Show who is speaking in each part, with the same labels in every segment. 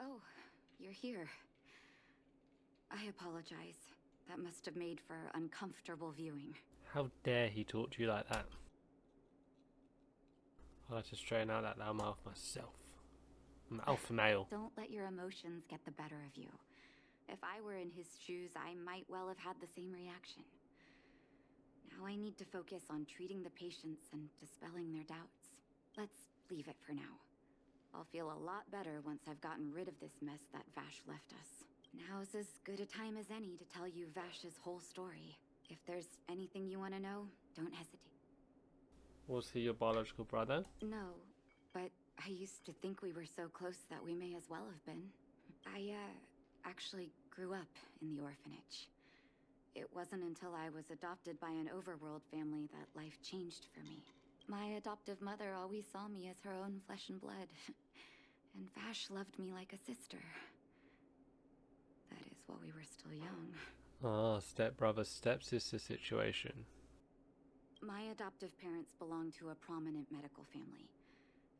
Speaker 1: Oh, you're here. I apologize. That must have made for uncomfortable viewing.
Speaker 2: How dare he talk to you like that? I'll have to straighten out that loud mouth myself. I'm alpha male.
Speaker 1: Don't let your emotions get the better of you. If I were in his shoes, I might well have had the same reaction. Now I need to focus on treating the patients and dispelling their doubts. Let's leave it for now. I'll feel a lot better once I've gotten rid of this mess that Vash left us. Now's as good a time as any to tell you Vash's whole story. If there's anything you want to know, don't hesitate.
Speaker 2: Was he your biological brother?
Speaker 1: No, but I used to think we were so close that we may as well have been. I, actually grew up in the orphanage. It wasn't until I was adopted by an overworld family that life changed for me. My adoptive mother always saw me as her own flesh and blood. And Vash loved me like a sister. That is while we were still young.
Speaker 2: Ah, stepbrother, stepsister situation.
Speaker 1: My adoptive parents belonged to a prominent medical family.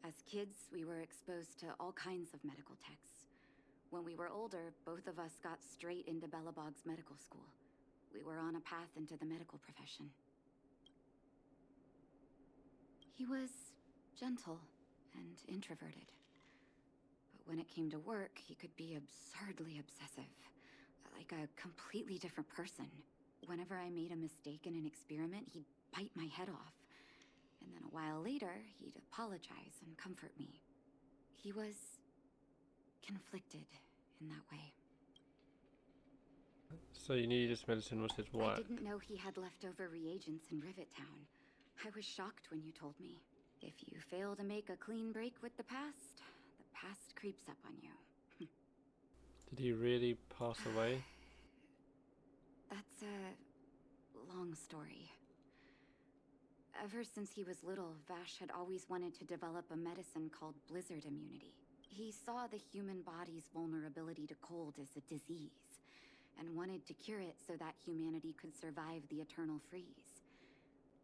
Speaker 1: As kids, we were exposed to all kinds of medical texts. When we were older, both of us got straight into Belobog's medical school. We were on a path into the medical profession. He was gentle and introverted. But when it came to work, he could be absurdly obsessive. Like a completely different person. Whenever I made a mistake in an experiment, he'd bite my head off. And then a while later, he'd apologize and comfort me. He was conflicted in that way.
Speaker 2: So you knew this medicine was his
Speaker 1: I
Speaker 2: what?
Speaker 1: didn't know he had leftover reagents in Rivet Town. I was shocked when you told me. If you fail to make a clean break with the past creeps up on you.
Speaker 2: Did he really pass away?
Speaker 1: That's a long story. Ever since he was little, Vash had always wanted to develop a medicine called blizzard immunity. He saw the human body's vulnerability to cold as a disease, and wanted to cure it so that humanity could survive the eternal freeze.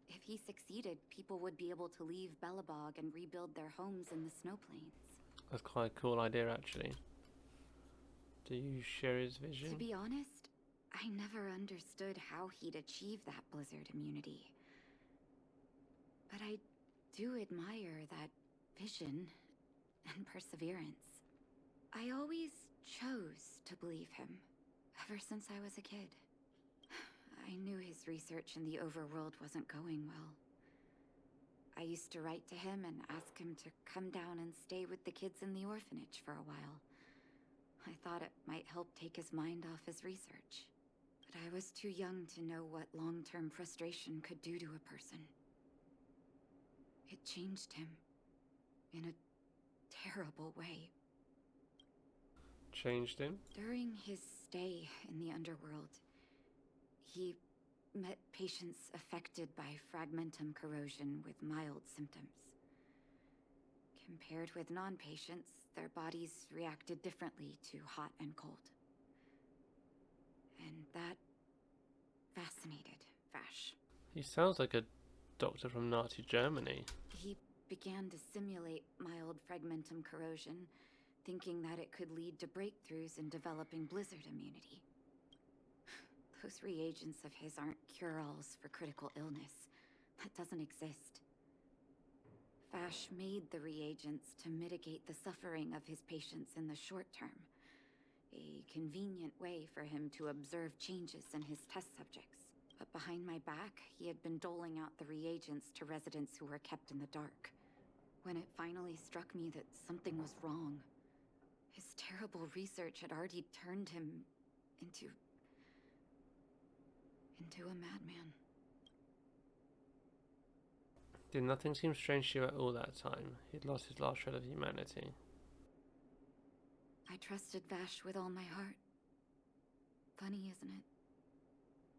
Speaker 1: If he succeeded, people would be able to leave Belobog and rebuild their homes in the snow plains.
Speaker 2: That's quite a cool idea, actually. Do you share his vision?
Speaker 1: To be honest, I never understood how he'd achieve that blizzard immunity. But I do admire that vision and perseverance. I always chose to believe him, ever since I was a kid. I knew his research in the overworld wasn't going well. I used to write to him and ask him to come down and stay with the kids in the orphanage for a while. I thought it might help take his mind off his research. But I was too young to know what long-term frustration could do to a person. It changed him in a terrible way.
Speaker 2: Changed him?
Speaker 1: During his stay in the underworld, he met patients affected by fragmentum corrosion with mild symptoms. Compared with non-patients, their bodies reacted differently to hot and cold. And that fascinated Vash.
Speaker 2: He sounds like a doctor from Nazi Germany.
Speaker 1: He began to simulate mild fragmentum corrosion, thinking that it could lead to breakthroughs in developing blizzard immunity. Those reagents of his aren't cure-alls for critical illness. That doesn't exist. Vash made the reagents to mitigate the suffering of his patients in the short term. A convenient way for him to observe changes in his test subjects. But behind my back, he had been doling out the reagents to residents who were kept in the dark. When it finally struck me that something was wrong, his terrible research had already turned him into a madman.
Speaker 2: Did nothing seem strange to you at all that time? He'd lost his last shred of humanity.
Speaker 1: I trusted Vash with all my heart. Funny, isn't it?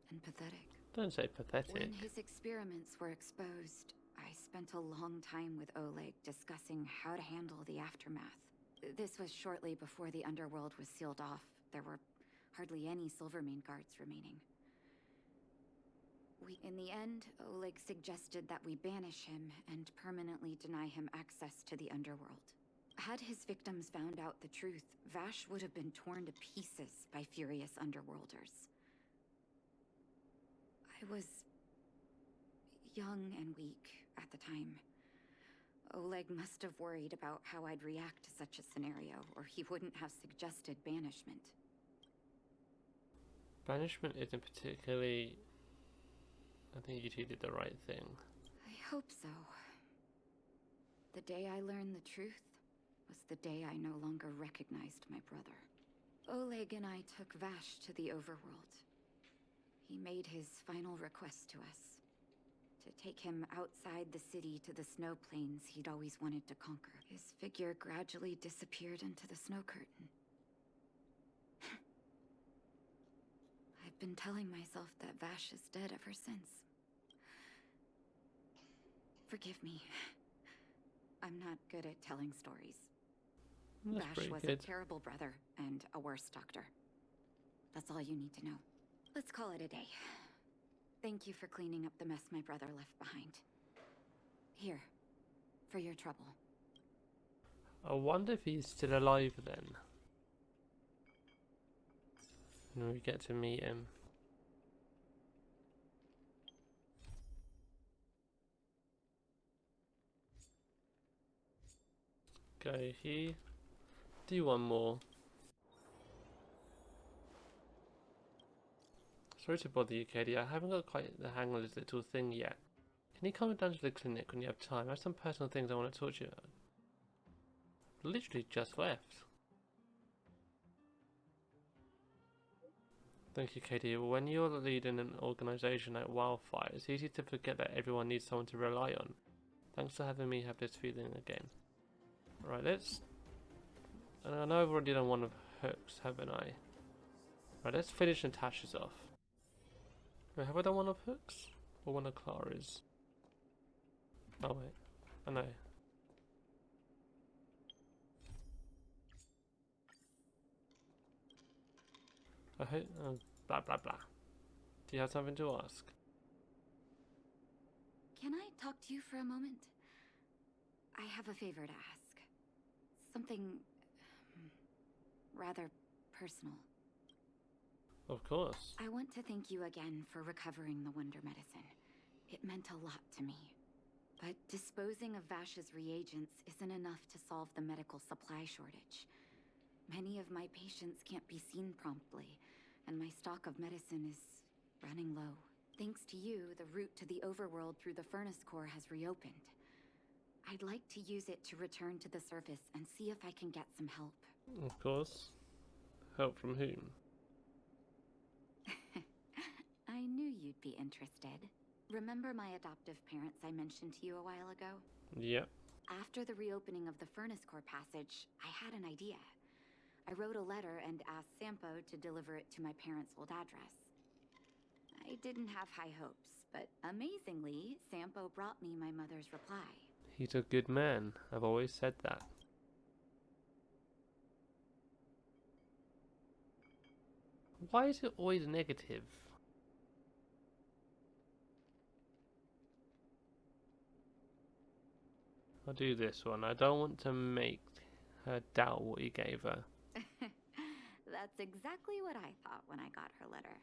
Speaker 1: And pathetic.
Speaker 2: Don't say pathetic.
Speaker 1: When his experiments were exposed, I spent a long time with Oleg discussing how to handle the aftermath. This was shortly before the underworld was sealed off. There were hardly any Silvermane guards remaining. In the end, Oleg suggested that we banish him and permanently deny him access to the underworld. Had his victims found out the truth, Vash would have been torn to pieces by furious underworlders. I was young and weak at the time. Oleg must have worried about how I'd react to such a scenario, or he wouldn't have suggested banishment.
Speaker 2: Banishment isn't particularly... I think you two did the right thing.
Speaker 1: I hope so. The day I learned the truth was the day I no longer recognized my brother. Oleg and I took Vash to the overworld. He made his final request to us. To take him outside the city to the snow plains he'd always wanted to conquer. His figure gradually disappeared into the snow curtain. I've been telling myself that Vash is dead ever since. Forgive me. I'm not good at telling stories.
Speaker 2: That's
Speaker 1: Vash
Speaker 2: pretty
Speaker 1: was
Speaker 2: good.
Speaker 1: a terrible brother and a worse doctor. That's all you need to know. Let's call it a day. Thank you for cleaning up the mess my brother left behind. Here, for your trouble.
Speaker 2: I wonder if he's still alive then. When we get to meet him. Go here. Do one more. Sorry to bother you, Katie. I haven't got quite the hang of this little thing yet. Can you come down to the clinic when you have time? I have some personal things I want to talk to you about. Literally just left. Thank you, Katie. When you're leading an organisation like Wildfire, it's easy to forget that everyone needs someone to rely on. Thanks for having me have this feeling again. Right, let's... And I know I've already done one of Hook's, haven't I? Right, let's finish Natasha's off. Wait, have I done one of Hook's? Or one of Clara's? Oh wait, I know. I hope... blah blah blah. Do you have something to ask?
Speaker 1: Can I talk to you for a moment? I have a favor to ask. Something... rather personal.
Speaker 2: Of course.
Speaker 1: I want to thank you again for recovering the Wonder Medicine. It meant a lot to me. But disposing of Vash's reagents isn't enough to solve the medical supply shortage. Many of my patients can't be seen promptly, and my stock of medicine is running low. Thanks to you, the route to the overworld through the furnace core has reopened. I'd like to use it to return to the surface and see if I can get some help.
Speaker 2: Of course. Help from whom?
Speaker 1: I knew you'd be interested. Remember my adoptive parents I mentioned to you a while ago?
Speaker 2: Yep.
Speaker 1: After the reopening of the furnace core passage, I had an idea. I wrote a letter and asked Sampo to deliver it to my parents' old address. I didn't have high hopes, but amazingly, Sampo brought me my mother's reply.
Speaker 2: He's a good man. I've always said that. Why is it always negative? I'll do this one. I don't want to make her doubt what you gave her.
Speaker 1: That's exactly what I thought when I got her letter.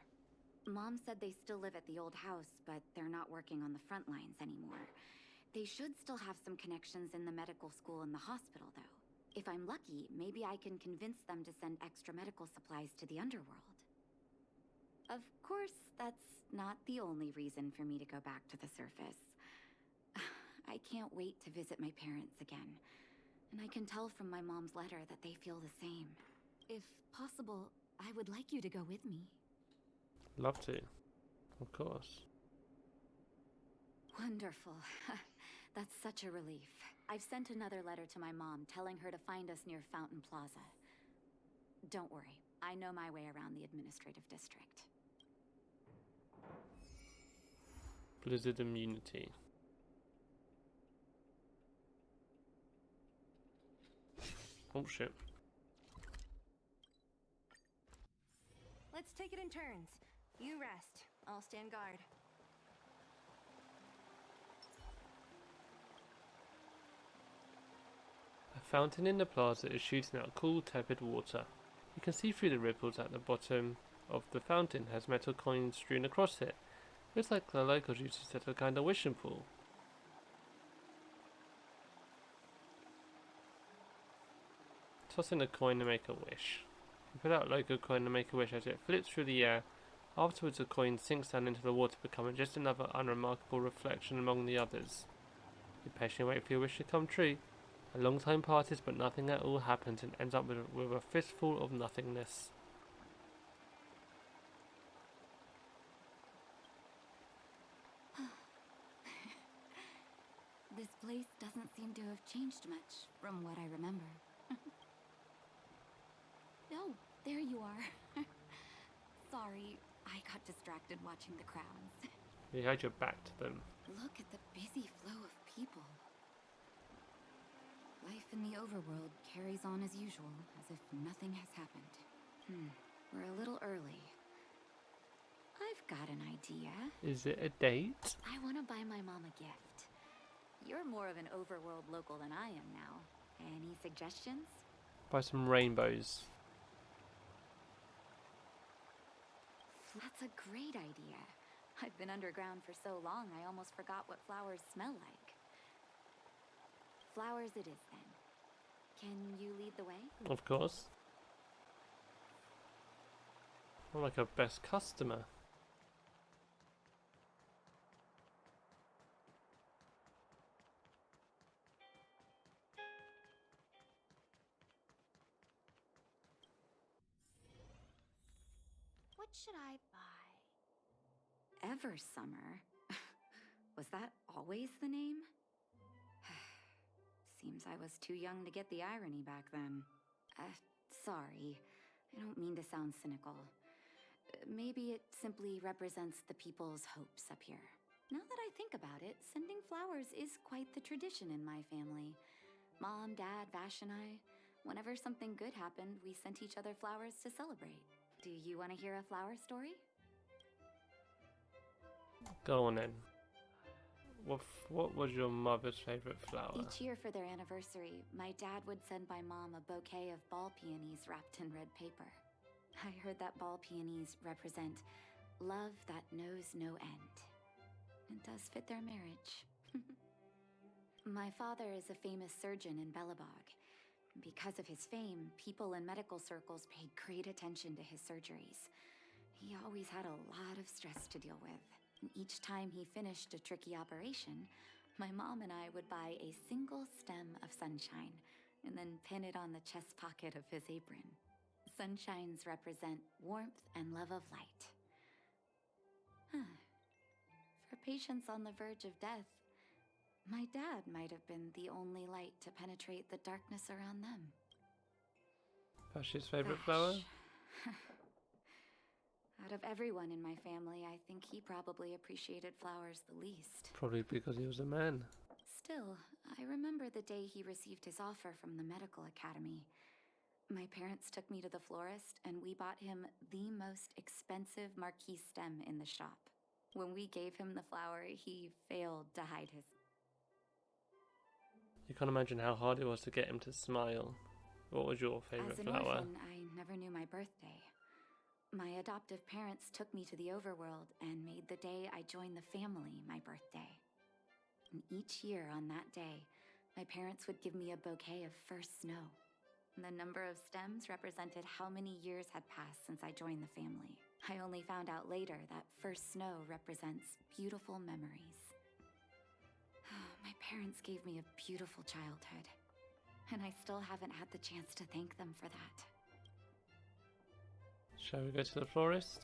Speaker 1: Mom said they still live at the old house, but they're not working on the front lines anymore. They should still have some connections in the medical school and the hospital, though. If I'm lucky, maybe I can convince them to send extra medical supplies to the underworld. Of course, that's not the only reason for me to go back to the surface. I can't wait to visit my parents again, and I can tell from my mom's letter that they feel the same. If possible, I would like you to go with me.
Speaker 2: Love to. Of course.
Speaker 1: Wonderful. That's such a relief. I've sent another letter to my mom telling her to find us near Fountain Plaza. Don't worry, I know my way around the administrative district.
Speaker 2: Blizzard immunity. Oh shit.
Speaker 3: Let's take it in turns. You rest. I'll stand guard.
Speaker 2: I fountain in the plaza is shooting out cool, tepid water. You can see through the ripples at the bottom of the fountain has metal coins strewn across it. Looks like the locals used to set a kind of wishing pool. Toss in a coin and make a wish. You put out a local coin and make a wish as it flips through the air. Afterwards the coin sinks down into the water, becoming just another unremarkable reflection among the others. You patiently wait for your wish to come true. A long time passes, but nothing at all happens and ends up with a fistful of nothingness.
Speaker 1: This place doesn't seem to have changed much from what I remember. Oh, there you are. Sorry, I got distracted watching the crowds.
Speaker 2: You had your back to them.
Speaker 1: Look at the busy flow of people. Life in the overworld carries on as usual, as if nothing has happened. We're a little early. I've got an idea.
Speaker 2: Is it a date?
Speaker 1: I want to buy my mom a gift. You're more of an overworld local than I am now. Any suggestions?
Speaker 2: Buy some rainbows.
Speaker 1: That's a great idea. I've been underground for so long, I almost forgot what flowers smell like. Flowers it is, then. Can you lead the way?
Speaker 2: Of course. I'm like a best customer.
Speaker 1: What should I buy? Ever Summer? Was that always the name? Seems I was too young to get the irony back then. Sorry. I don't mean to sound cynical. Maybe it simply represents the people's hopes up here. Now that I think about it, sending flowers is quite the tradition in my family. Mom, Dad, Vash, and I, whenever something good happened, we sent each other flowers to celebrate. Do you want to hear a flower story?
Speaker 2: Go on then. What was your mother's favourite flower?
Speaker 1: Each year for their anniversary, my dad would send my mom a bouquet of ball peonies wrapped in red paper. I heard that ball peonies represent love that knows no end. It does fit their marriage. My father is a famous surgeon in Belobog. Because of his fame, people in medical circles paid great attention to his surgeries. He always had a lot of stress to deal with. And each time he finished a tricky operation, my mom and I would buy a single stem of sunshine and then pin it on the chest pocket of his apron. Sunshines represent warmth and love of light. For patients on the verge of death, my dad might have been the only light to penetrate the darkness around them.
Speaker 2: Vash's favourite flower?
Speaker 1: Out of everyone in my family, I think he probably appreciated flowers the least.
Speaker 2: Probably because he was a man.
Speaker 1: Still, I remember the day he received his offer from the medical academy. My parents took me to the florist, and we bought him the most expensive marquise stem in the shop. When we gave him the flower, he failed to hide his...
Speaker 2: You can't imagine how hard it was to get him to smile. What was your favourite
Speaker 1: As an
Speaker 2: flower?
Speaker 1: orphan, I never knew my birthday. My adoptive parents took me to the overworld and made the day I joined the family my birthday. And each year on that day, my parents would give me a bouquet of first snow. The number of stems represented how many years had passed since I joined the family. I only found out later that first snow represents beautiful memories. My parents gave me a beautiful childhood, and I still haven't had the chance to thank them for that.
Speaker 2: Shall we go to the florist?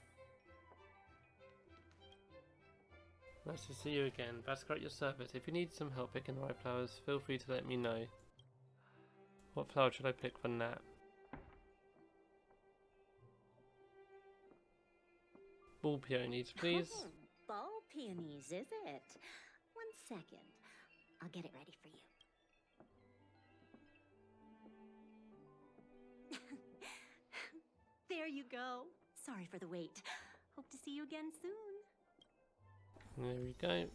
Speaker 2: Nice to see you again. Basker at your service. If you need some help picking the right flowers, feel free to let me know. What flower should I pick for Nat? Ball peonies, please.
Speaker 4: Oh, ball peonies, is it? 1 second. I'll get it ready for you. There you go. Sorry for the wait. Hope to see you again soon.
Speaker 2: There we go.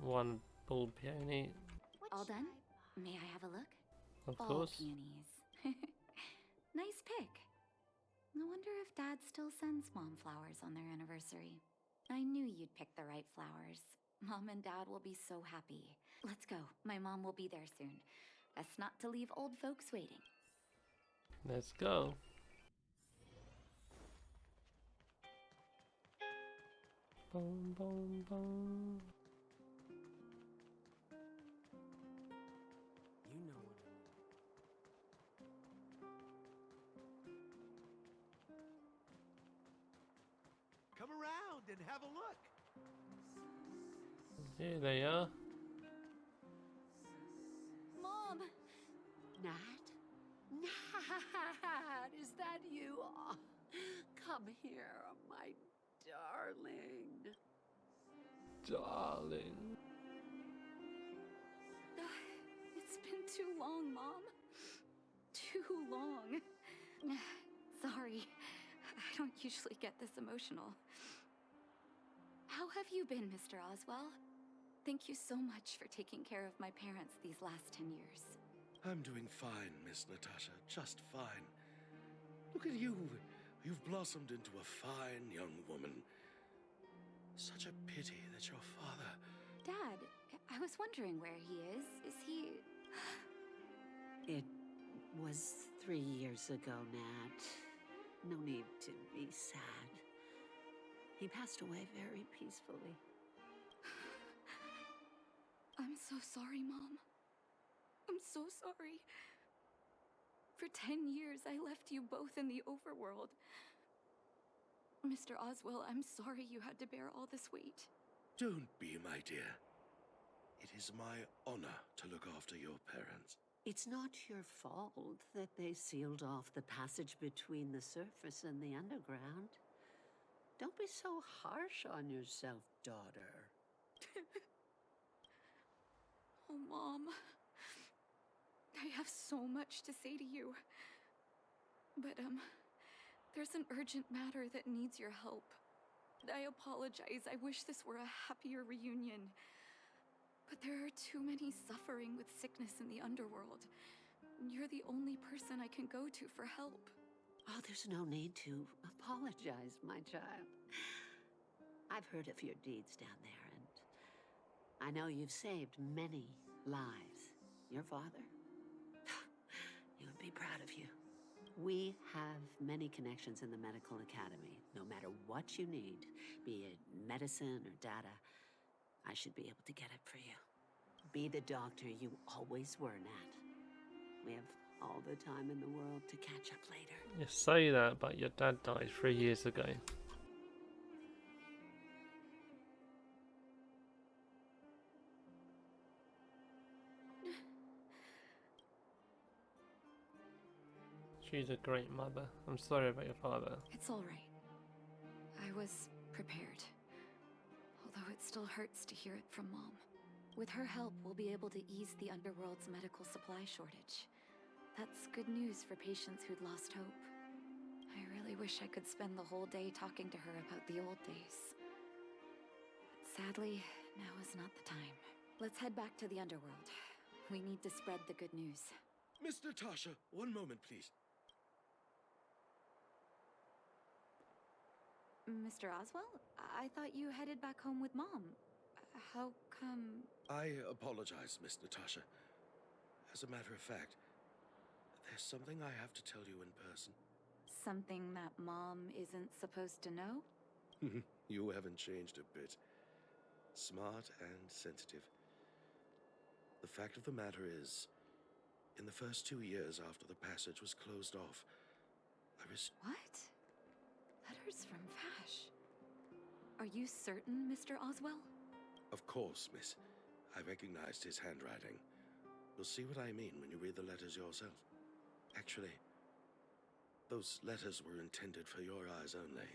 Speaker 2: 1 ball peony.
Speaker 1: All done? May I have a look?
Speaker 2: Of
Speaker 1: Fall
Speaker 2: course.
Speaker 1: peonies. Nice pick. I wonder if Dad still sends Mom flowers on their anniversary. I knew you'd pick the right flowers. Mom and Dad will be so happy. Let's go. My mom will be there soon. Best not to leave old folks waiting.
Speaker 2: Let's go. Boom, boom, boom.
Speaker 5: You know what I mean.
Speaker 6: Come around and have a look.
Speaker 2: Here they are.
Speaker 1: Mom!
Speaker 7: Nat? Nat, is that you? Oh, come here, my darling.
Speaker 2: Darling.
Speaker 1: It's been too long, Mom. Too long. Sorry. I don't usually get this emotional. How have you been, Mr. Oswell? Thank you so much for taking care of my parents these last 10 years.
Speaker 6: I'm doing fine, Miss Natasha. Just fine. Look at you. You've blossomed into a fine young woman. Such a pity that your father...
Speaker 1: Dad, I was wondering where he is. Is he...
Speaker 7: It was 3 years ago, Nat. No need to be sad. He passed away very peacefully.
Speaker 1: I'm so sorry, Mom. I'm so sorry. For 10 years, I left you both in the overworld. Mr. Oswell, I'm sorry you had to bear all this weight.
Speaker 6: Don't be, my dear. It is my honor to look after your parents.
Speaker 7: It's not your fault that they sealed off the passage between the surface and the underground. Don't be so harsh on yourself, daughter.
Speaker 1: Oh, Mom. I have so much to say to you. But, there's an urgent matter that needs your help. I apologize. I wish this were a happier reunion. But there are too many suffering with sickness in the underworld. You're the only person I can go to for help.
Speaker 7: Oh, there's no need to apologize, my child. I've heard of your deeds down there, and I know you've saved many lives. Your father? He would be proud of you. We have many connections in the medical academy. No matter what you need, be it medicine or data, I should be able to get it for you. Be the doctor you always were, Nat. We have all the time in the world to catch up later.
Speaker 2: You say that, but your dad died 3 years ago. She's a great mother. I'm sorry about your father.
Speaker 1: It's all right. I was prepared. Although it still hurts to hear it from Mom. With her help, we'll be able to ease the underworld's medical supply shortage. That's good news for patients who'd lost hope. I really wish I could spend the whole day talking to her about the old days. But sadly, now is not the time. Let's head back to the underworld. We need to spread the good news.
Speaker 6: Miss Natasha, one moment, please.
Speaker 1: Mr. Oswell? I thought you headed back home with Mom. How come...
Speaker 6: I apologize, Miss Natasha. As a matter of fact, there's something I have to tell you in person.
Speaker 1: Something that Mom isn't supposed to know?
Speaker 6: You haven't changed a bit. Smart and sensitive. The fact of the matter is, in the first 2 years after the passage was closed off, I was...
Speaker 1: What? Letters from Vash. Are you certain, Mr. Oswell?
Speaker 6: Of course, miss. I recognized his handwriting. You'll see what I mean when you read the letters yourself. Actually, those letters were intended for your eyes only.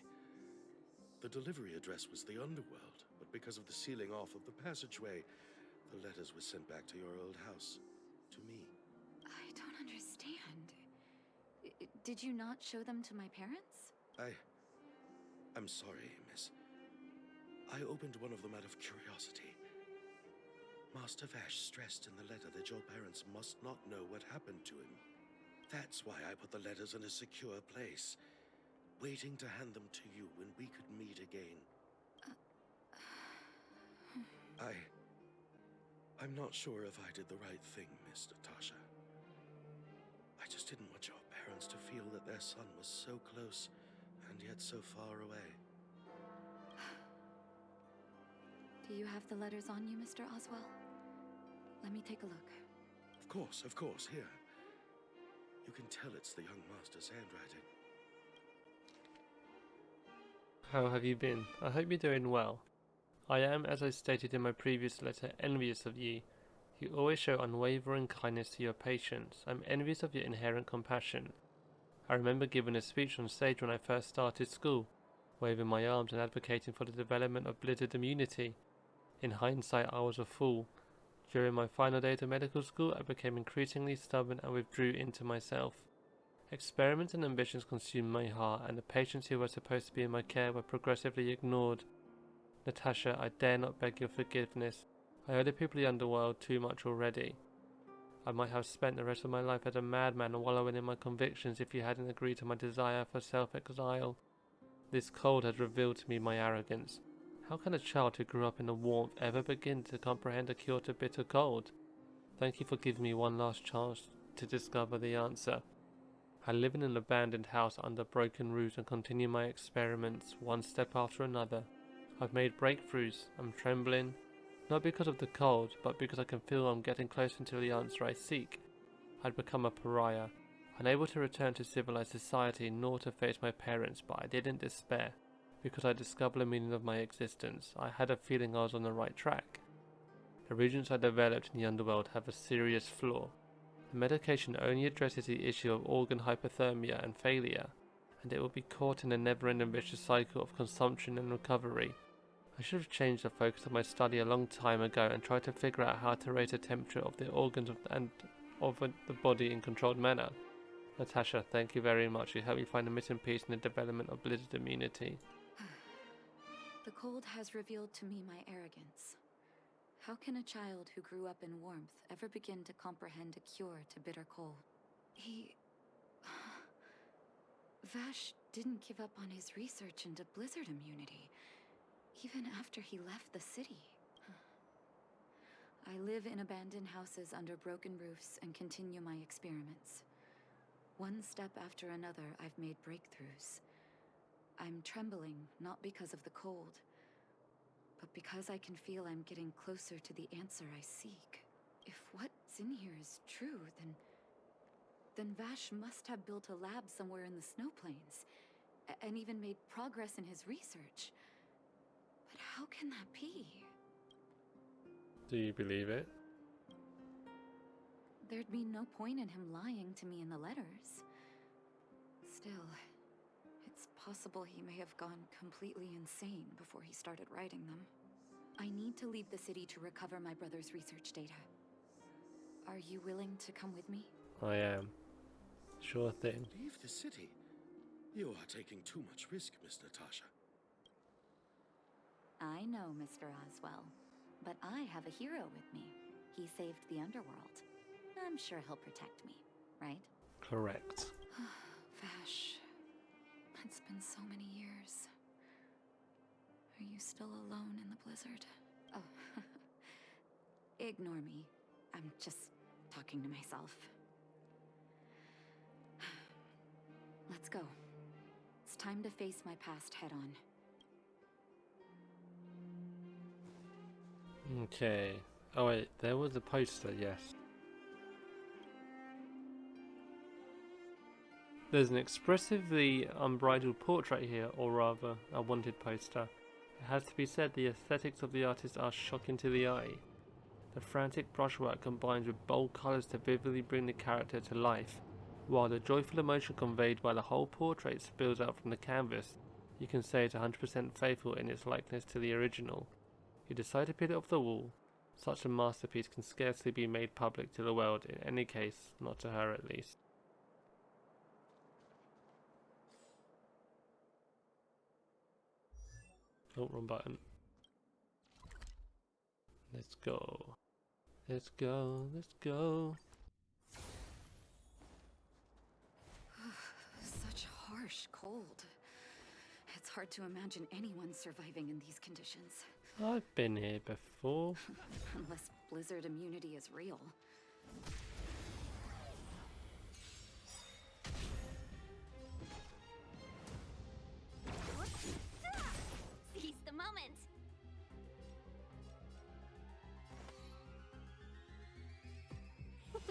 Speaker 6: The delivery address was the underworld, but because of the sealing off of the passageway, the letters were sent back to your old house. To me.
Speaker 1: I don't understand. Did you not show them to my parents?
Speaker 6: I'm sorry, miss. I opened one of them out of curiosity. Master Vash stressed in the letter that your parents must not know what happened to him. That's why I put the letters in a secure place, waiting to hand them to you when we could meet again. I'm not sure if I did the right thing, Miss Natasha. I just didn't want your parents to feel that their son was so close and yet so far away.
Speaker 1: Do you have the letters on you, Mr. Oswell? Let me take a look.
Speaker 6: Of course, here. You can tell it's the young master's handwriting.
Speaker 2: How have you been? I hope you're doing well. I am, as I stated in my previous letter, envious of ye. You always show unwavering kindness to your patients. I'm envious of your inherent compassion. I remember giving a speech on stage when I first started school, waving my arms and advocating for the development of blizzard immunity. In hindsight, I was a fool. During my final days of medical school, I became increasingly stubborn and withdrew into myself. Experiments and ambitions consumed my heart, and the patients who were supposed to be in my care were progressively ignored. Natasha, I dare not beg your forgiveness. I owe the people of the underworld too much already. I might have spent the rest of my life as a madman wallowing in my convictions if you hadn't agreed to my desire for self-exile. This cold has revealed to me my arrogance. How can a child who grew up in the warmth ever begin to comprehend a cure to bitter cold? Thank you for giving me one last chance to discover the answer. I live in an abandoned house under broken roofs and continue my experiments one step after another. I've made breakthroughs. I'm trembling, not because of the cold, but because I can feel I'm getting closer to the answer I seek. I'd become a pariah, unable to return to civilized society nor to face my parents, but I didn't despair. Because I discovered the meaning of my existence, I had a feeling I was on the right track. The regions I developed in the underworld have a serious flaw. The medication only addresses the issue of organ hypothermia and failure, and it will be caught in a never-ending vicious cycle of consumption and recovery. I should have changed the focus of my study a long time ago and tried to figure out how to raise the temperature of the organs of the body in controlled manner. Natasha, thank you very much. You helped me find the missing piece in the development of blizzard immunity.
Speaker 1: The cold has revealed to me my arrogance. How can a child who grew up in warmth ever begin to comprehend a cure to bitter cold? Vash didn't give up on his research into blizzard immunity, even after he left the city. I live in abandoned houses under broken roofs and continue my experiments. One step after another, I've made breakthroughs. I'm trembling, not because of the cold, but because I can feel I'm getting closer to the answer I seek. If what's in here is true, then Vash must have built a lab somewhere in the snow plains, and even made progress in his research. But how can that be?
Speaker 2: Do you believe it?
Speaker 1: There'd be no point in him lying to me in the letters. Still, it's possible he may have gone completely insane before he started writing them. I need to leave the city to recover my brother's research data. Are you willing to come with me?
Speaker 2: I am. Sure thing.
Speaker 6: Leave the city? You are taking too much risk, Miss Natasha.
Speaker 1: I know, Mr. Oswell, but I have a hero with me. He saved the underworld. I'm sure he'll protect me, right?
Speaker 2: Correct.
Speaker 1: Vash, it's been so many years. Are you still alone in the blizzard? Oh, ignore me. I'm just talking to myself. Let's go. It's time to face my past head on.
Speaker 2: Okay. Oh wait, there was a poster, yes. There's an expressively unbridled portrait here, or rather, a wanted poster. It has to be said the aesthetics of the artist are shocking to the eye. The frantic brushwork combines with bold colours to vividly bring the character to life, while the joyful emotion conveyed by the whole portrait spills out from the canvas. You can say it's 100% faithful in its likeness to the original. You decide to put it off the wall. Such a masterpiece can scarcely be made public to the world, in any case, not to her at least. Oh, wrong button. Let's go. Let's go, let's go.
Speaker 1: Such harsh cold. It's hard to imagine anyone surviving in these conditions.
Speaker 2: I've been here before.
Speaker 1: Unless blizzard immunity is real.
Speaker 4: Seize the moment.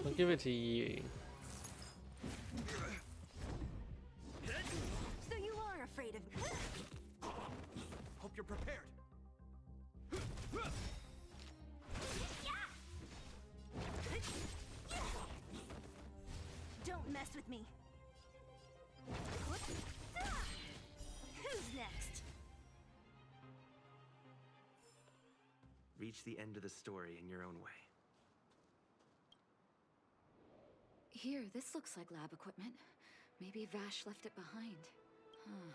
Speaker 2: I'll give it to you.
Speaker 3: So you are afraid of me.
Speaker 5: Hope you're prepared.
Speaker 3: Don't mess with me. Who's next?
Speaker 5: Reach the end of the story in your own way.
Speaker 1: Here, this looks like lab equipment. Maybe Vash left it behind. Huh.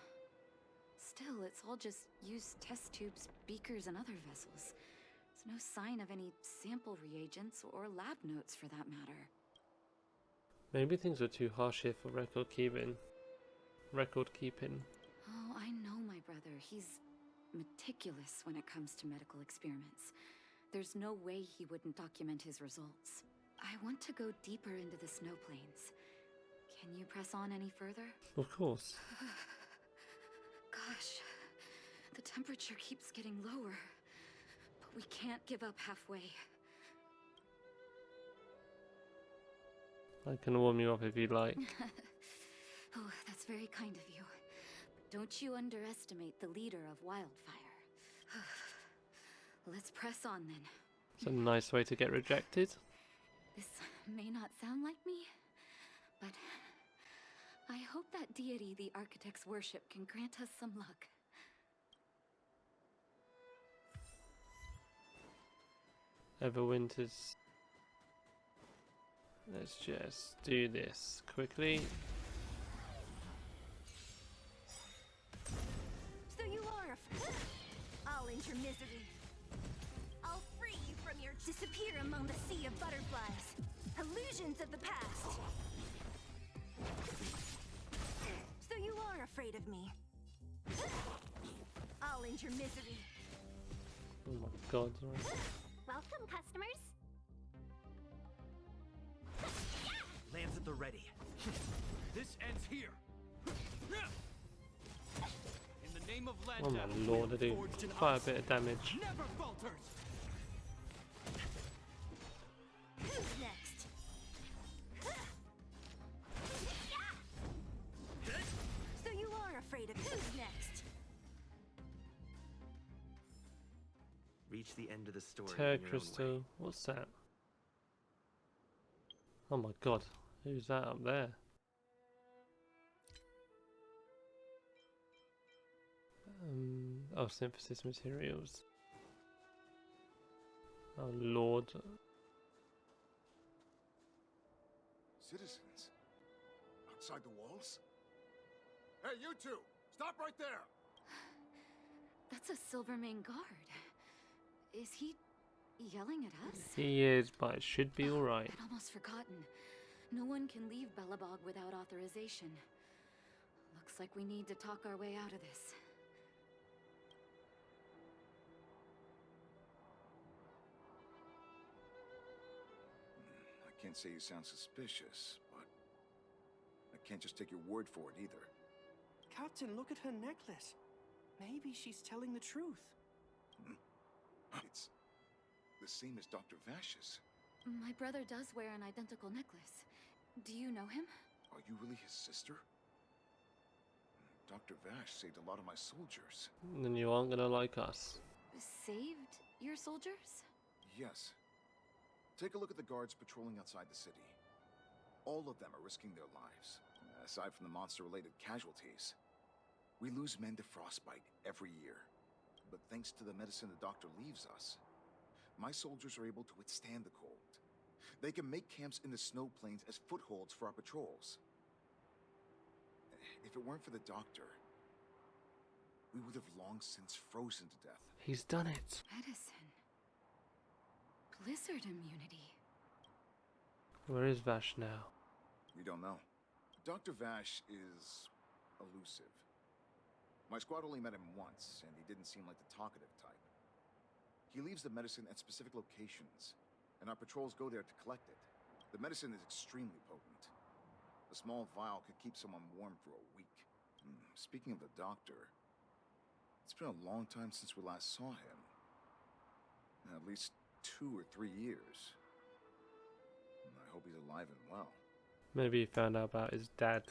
Speaker 1: Still, it's all just used test tubes, beakers, and other vessels. There's no sign of any sample reagents or lab notes for that matter.
Speaker 2: Maybe things were too harsh here for record keeping.
Speaker 1: Oh, I know my brother. He's meticulous when it comes to medical experiments. There's no way he wouldn't document his results. I want to go deeper into the snow plains. Can you press on any further?
Speaker 2: Of course.
Speaker 1: Gosh, the temperature keeps getting lower. But we can't give up halfway.
Speaker 2: I can warm you up if you'd like.
Speaker 1: Oh, that's very kind of you. But don't you underestimate the leader of Wildfire. Let's press on then.
Speaker 2: It's a nice way to get rejected.
Speaker 1: This may not sound like me, but I hope that deity the architects worship can grant us some luck.
Speaker 2: Everwinter's. Let's just do this quickly.
Speaker 3: So you are afraid. I'll end your misery. I'll free you from your disappear among the sea of butterflies. Illusions of the past. So you are afraid of me. I'll end your misery.
Speaker 2: Oh my god.
Speaker 4: Welcome, customers.
Speaker 5: Lands at the ready. This ends here. In the name of
Speaker 2: Oh my
Speaker 5: Landau,
Speaker 2: lord, I do
Speaker 5: forged in
Speaker 2: quite a
Speaker 5: us.
Speaker 2: bit of damage.
Speaker 5: Never falters.
Speaker 3: Who's next? So you are afraid of who's next?
Speaker 5: Reach the end of the story.
Speaker 2: Tear
Speaker 5: in your own way.
Speaker 2: crystal. What's that? Oh my god. Who's that up there? Oh, synthesis materials. Oh lord.
Speaker 8: Citizens? Outside the walls? Hey, you two! Stop right there!
Speaker 1: That's a Silvermane guard. Is he yelling at us?
Speaker 2: He is, but it should be alright.
Speaker 1: I'd almost forgotten. No one can leave Belobog without authorization. Looks like we need to talk our way out of this.
Speaker 8: I can't say you sound suspicious, but I can't just take your word for it either.
Speaker 9: Captain, look at her necklace. Maybe she's telling the truth.
Speaker 8: It's the same as Dr. Vash's.
Speaker 1: My brother does wear an identical necklace. Do you know him?
Speaker 8: Are you really his sister? Dr. Vash saved a lot of my soldiers.
Speaker 2: Then you aren't gonna like us.
Speaker 1: Saved your soldiers?
Speaker 8: Yes. Take a look at the guards patrolling outside the city. All of them are risking their lives, aside from the monster-related casualties. We lose men to frostbite every year. But thanks to the medicine the doctor leaves us, my soldiers are able to withstand the cold. They can make camps in the snow plains as footholds for our patrols. If it weren't for the doctor, we would have long since frozen to death.
Speaker 2: He's done it.
Speaker 1: Medicine. Blizzard immunity.
Speaker 2: Where is Vash now?
Speaker 8: We don't know. Dr. Vash is elusive. My squad only met him once, and he didn't seem like the talkative type. He leaves the medicine at specific locations, and our patrols go there to collect it. The medicine is extremely potent. A small vial could keep someone warm for a week. Speaking of the doctor, it's been a long time since we last saw him. At least 2 or 3 years. I hope he's alive and well.
Speaker 2: Maybe he found out about his dad.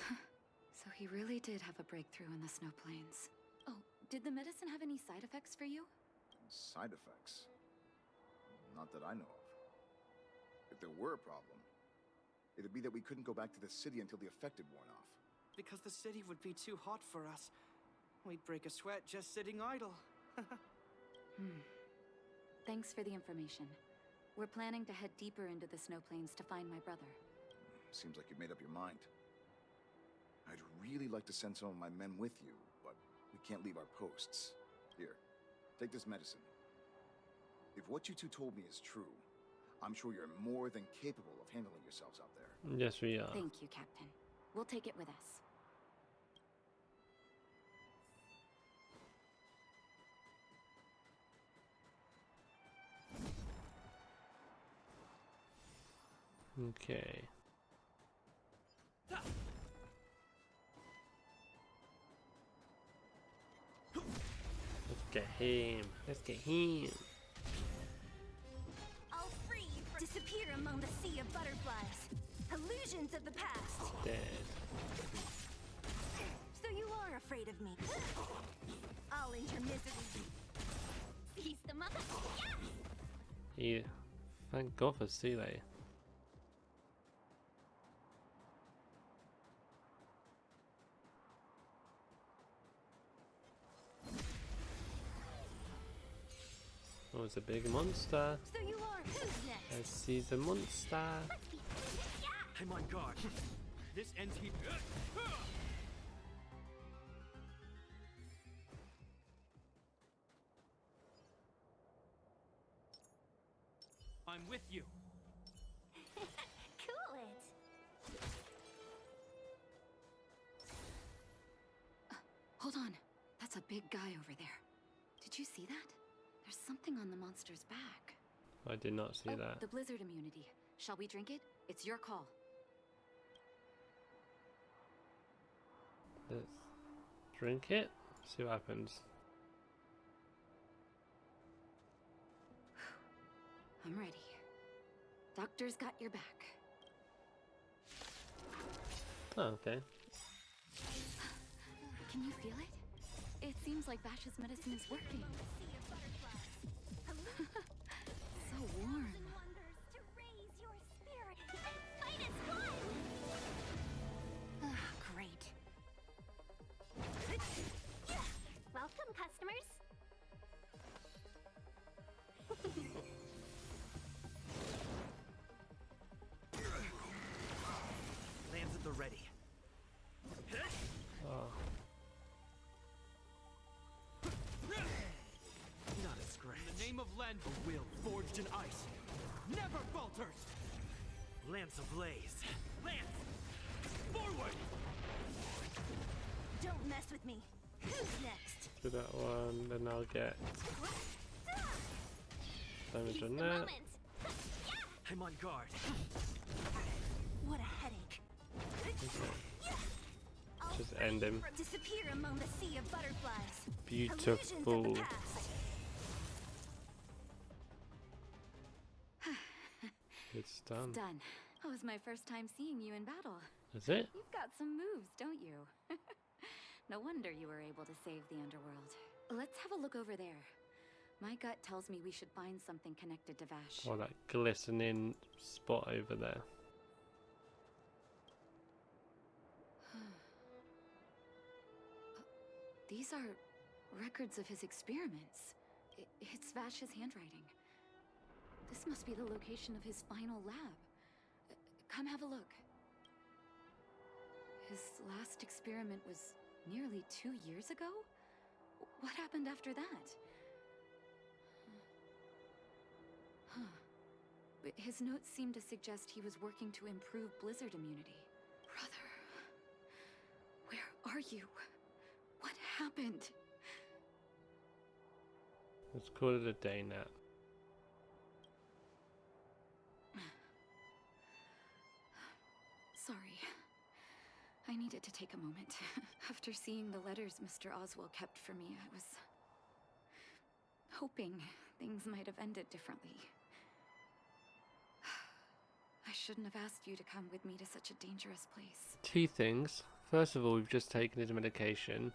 Speaker 1: So he really did have a breakthrough in the snow plains. Oh, did the medicine have any side effects for you?
Speaker 8: Side effects? Not that I know of. If there were a problem, it'd be that we couldn't go back to the city until the effect had worn off.
Speaker 9: Because the city would be too hot for us. We'd break a sweat just sitting idle.
Speaker 1: Thanks for the information. We're planning to head deeper into the snow plains to find my brother.
Speaker 8: Seems like you've made up your mind. I'd really like to send some of my men with you, but we can't leave our posts. Here, take this medicine. If what you two told me is true, I'm sure you're more than capable of handling yourselves out there.
Speaker 2: Yes, we are.
Speaker 1: Thank you, Captain. We'll take it with us.
Speaker 2: Okay. Let's get him. Let's get him.
Speaker 3: I'll free you from disappear among the sea of butterflies. Illusions of the past.
Speaker 2: Dead.
Speaker 3: So you are afraid of me. I'll end your misery. Seize the mother.
Speaker 2: Yeah. Thank God for Seeley. Oh, it's a big monster.
Speaker 3: So you are who's next?
Speaker 2: I see the monster.
Speaker 5: I'm on guard. This ends here. I'm with you.
Speaker 3: Cool it.
Speaker 1: Hold on. That's a big guy over there. Did you see that? There's something on the monster's back.
Speaker 2: I did not see that.
Speaker 1: The blizzard immunity. Shall we drink it? It's your call.
Speaker 2: Let's drink it. See what happens.
Speaker 1: I'm ready. Doctor's got your back.
Speaker 2: Oh, okay.
Speaker 1: Can you feel it? It seems like Vash's medicine is working. So warm.
Speaker 3: Wonders to raise your spirit and fight as one. Great. Welcome, customers.
Speaker 5: Lands at the ready.
Speaker 2: Oh.
Speaker 5: Not a scratch. In the name of Len, a will forged in ice never falters. Lance ablaze. Lance, forward!
Speaker 3: Don't mess with me. Who's next?
Speaker 2: Do that one, then I'll get damage
Speaker 3: Seize
Speaker 2: on
Speaker 3: the
Speaker 2: that.
Speaker 3: moment.
Speaker 5: I'm on guard.
Speaker 3: What a headache.
Speaker 2: Okay.
Speaker 3: I'll
Speaker 2: Just
Speaker 3: free
Speaker 2: end
Speaker 3: you
Speaker 2: him.
Speaker 3: from- Disappear among the sea of butterflies. Illusions of
Speaker 2: Beautiful.
Speaker 3: the past.
Speaker 2: It's done.
Speaker 1: Done. That was my first time seeing you in battle.
Speaker 2: Is it?
Speaker 1: You've got some moves, don't you? No wonder you were able to save the underworld. Let's have a look over there. My gut tells me we should find something connected to Vash.
Speaker 2: Oh, that glistening spot over there.
Speaker 1: These are records of his experiments. It's Vash's handwriting. This must be the location of his final lab. Come have a look. His last experiment was nearly 2 years ago? What happened after that? Huh. his notes seem to suggest he was working to improve blizzard immunity. Brother, where are you? What happened?
Speaker 2: Let's call it a day, Nat.
Speaker 1: Sorry. I needed to take a moment. After seeing the letters Mr. Oswell kept for me, I was hoping things might have ended differently. I shouldn't have asked you to come with me to such a dangerous place.
Speaker 2: 2 things. First of all, we've just taken his medication.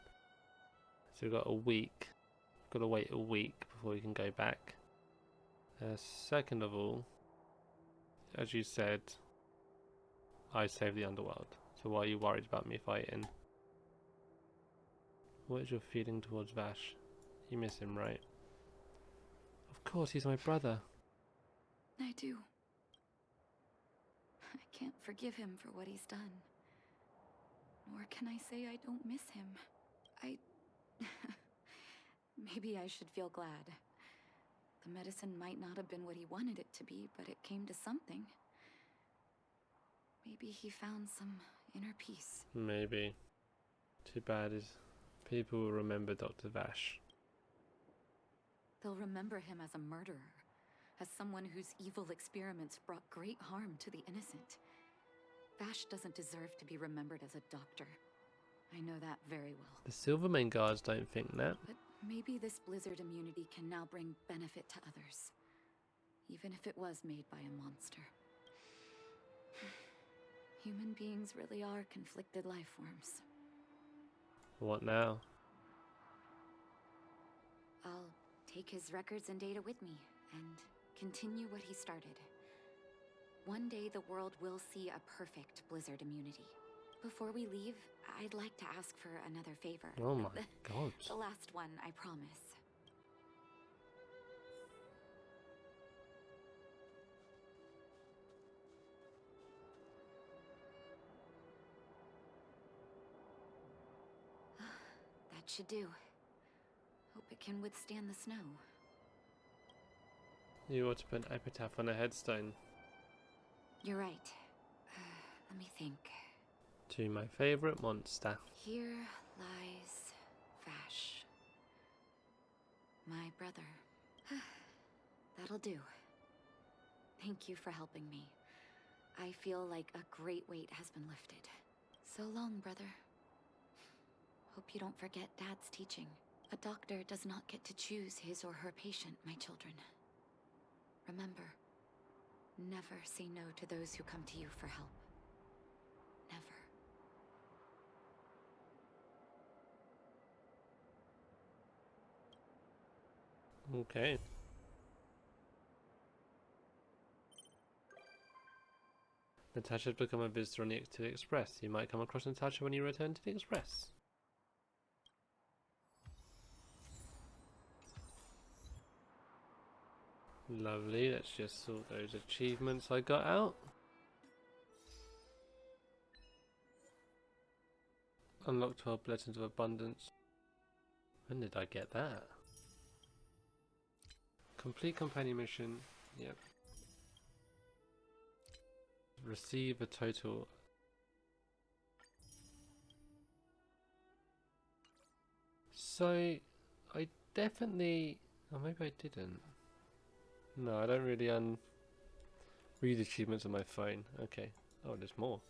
Speaker 2: So we've got a week. Got to wait a week before we can go back. Second of all, as you said, I saved the underworld. So why are you worried about me fighting? What is your feeling towards Vash? You miss him, right? Of course, he's my brother.
Speaker 1: I do. I can't forgive him for what he's done. Nor can I say I don't miss him. Maybe I should feel glad. The medicine might not have been what he wanted it to be, but it came to something. Maybe he found some inner peace.
Speaker 2: Maybe. Too bad is people will remember Dr. Vash.
Speaker 1: They'll remember him as a murderer, as someone whose evil experiments brought great harm to the innocent. Vash doesn't deserve to be remembered as a doctor. I know that very well.
Speaker 2: The Silvermane guards don't think that.
Speaker 1: But maybe this blizzard immunity can now bring benefit to others, even if it was made by a monster. Human beings really are conflicted life forms.
Speaker 2: What now?
Speaker 1: I'll take his records and data with me, and continue what he started. One day the world will see a perfect blizzard immunity. Before we leave, I'd like to ask for another favor.
Speaker 2: Oh my god.
Speaker 1: The last one, I promise. That should do. Hope it can withstand the snow.
Speaker 2: You ought to put an epitaph on a headstone.
Speaker 1: You're right. Let me think.
Speaker 2: To my favourite monster.
Speaker 1: Here lies Vash. My brother. That'll do. Thank you for helping me. I feel like a great weight has been lifted. So long, brother. Hope you don't forget Dad's teaching. A doctor does not get to choose his or her patient, my children. Remember, never say no to those who come to you for help. Never.
Speaker 2: Okay. Natasha's become a visitor on to the Express. You might come across Natasha when you return to the Express. Lovely, let's just sort those achievements I got out. Unlock 12 Blessings of Abundance. When did I get that? Complete companion mission. Yep. Receive a total. So, I definitely... Oh, maybe I didn't. No, I don't really read achievements on my phone. Okay. Oh, there's more.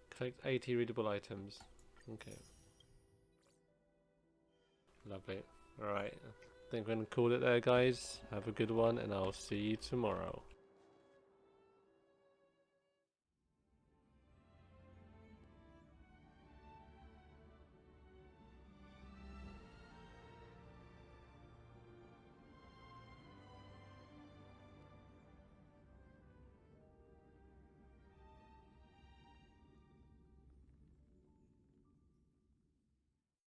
Speaker 2: Collect 80 readable items. Okay. Lovely. Alright. I think we're going to call it there, guys. Have a good one, and I'll see you tomorrow.